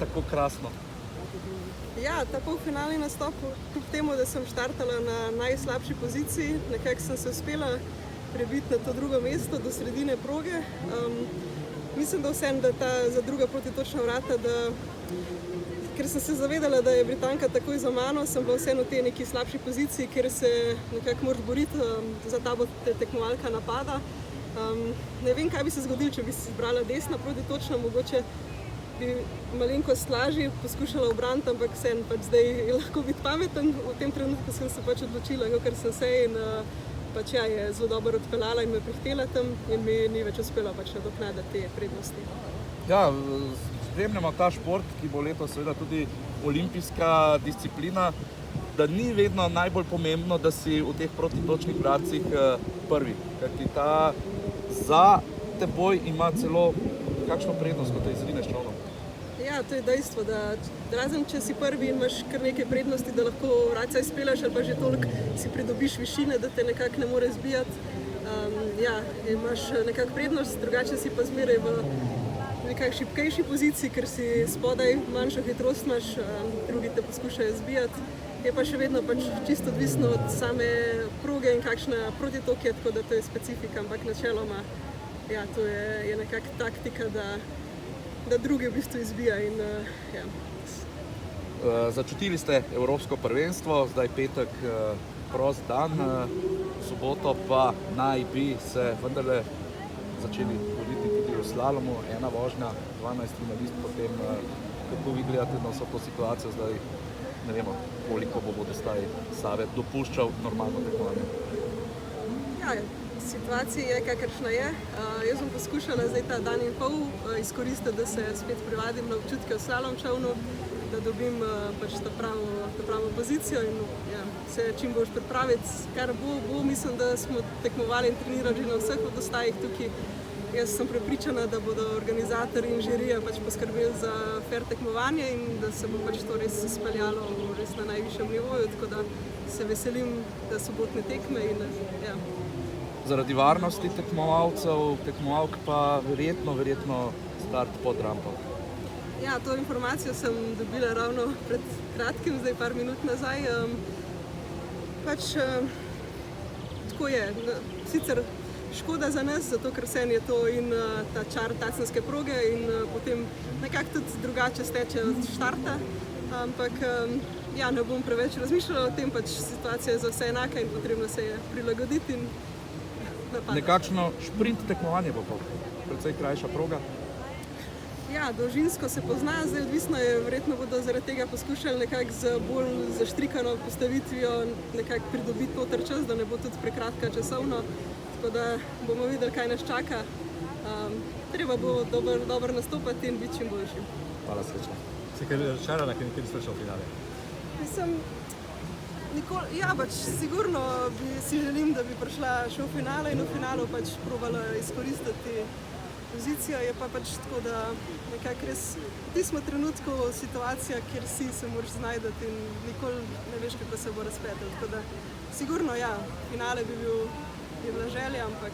tako krasno? Ja, ta polfinalni nastop, kljub temu, da sem štartala na najslabši poziciji, nekako sem se uspela prebiti na to drugo mesto do sredine proge. Mislim, da vsem, da ta za druga protitočna vrata, ker sem se zavedala, da je Britanka takoj za mano, sem bila vseeno v tej neki slabši poziciji, kjer se nekako moraš boriti, za ta bo tekmovalka napada. Ne vem, kaj bi se zgodilo, če bi si izbrala desna protitočna, mogoče bi malenkost lažje poskušala obraniti, ampak vseeno pač zdaj je lahko biti pameten. V tem trenutku sem se pač odločila, ker sem se in pač ja, je zelo dobro odpeljala in me prihtela tam in mi ni več uspela pač nadoknaditi te prednosti. Ja, spremljamo ta šport, ki bo letos seveda tudi olimpijska disciplina, da ni vedno najbolj pomembno, da si v teh protitočnih vratcih prvi, kajti ta za teboj ima celo kakšno prednost, ko te izrineš čolnom. Ja, to je dejstvo, da razen če si prvi in imaš kar nekaj prednosti, da lahko vratca izpelješ ali pa že toliko si pridobiš višine, da te nekako ne more zbijati. Ja, imaš nekako prednost, drugače si pa zmeraj v nekako šibkejši poziciji, ker si spodaj manjšo hitrost imaš, drugi te poskušajo zbijati. Je pa še vedno pač čisto odvisno od same proge in kakšna protitok je, tako da to je specifika, ampak načeloma ja, to je nekako taktika, da drugi v bistvu izbija in ja. Začutili ste Evropsko prvenstvo, zdaj petek prost dan, v soboto pa naj bi se vendarle začeli voditi tudi v slalomu, ena vožnja, 12 finalist, potem kako vi gledate na vso to situacijo zdaj, ne vemo, koliko bo vodostaj Save dopuščal normalno tekmovanje. Ja, situacija je, kakršna je. Jaz bom poskušala zdaj ta dan in pol izkoristiti, da se spet privadim na občutke v slalom čolnu, da dobim pač ta pravo pozicijo in ja, se čim boš pripraviti, kar bo. Mislim, da smo tekmovali in trenirali že na vseh vodostajih tukaj. Jaz sem prepričana, da bodo organizatorji in žirija pač poskrbeli za fair tekmovanje in da se bo pač to res izpeljalo res na najvišjem nivoju, tako da se veselim sobotne tekme in ja. Zaradi varnosti tekmovalcev, tekmovalk pa verjetno start pod rampo. Ja, to informacijo sem dobila ravno pred kratkim, zdaj par minut nazaj. Pač tako je. Sicer škoda za nas, zato ker vseeno je to in ta čar tacnske proge in potem nekako tudi drugače steče od štarta, ampak ja, ne bom preveč razmišljala o tem, pač situacija je za vse enaka in potrebno se je prilagoditi in napadati. Nekakšno šprint tekmovanje bo pa, precej krajša proga. Ja, dolžinsko se pozna, zdaj odvisno je, verjetno bodo zaradi tega poskušali nekako z bolj zaštrikano postavitvijo nekako pridobiti noter čas, da ne bo tudi prekratka časovno. Tako da bomo videli, kaj nas čaka. Treba bo dobro nastopati in biti čim boljši. Hvala, srečno. Si kaj razočarana, ker nikoli nisi prišla v finale? Mislim, ja, pač sigurno si želim, da bi prišla še v finale in v finalu pač probala izkoristiti pozicijo. Je pa pač tako, da nekako res v tistem trenutku situacija, kjer si se moraš znajdati in nikoli ne veš, kako se bo razpletel. Tako da sigurno ja, finale bi bila želja, ampak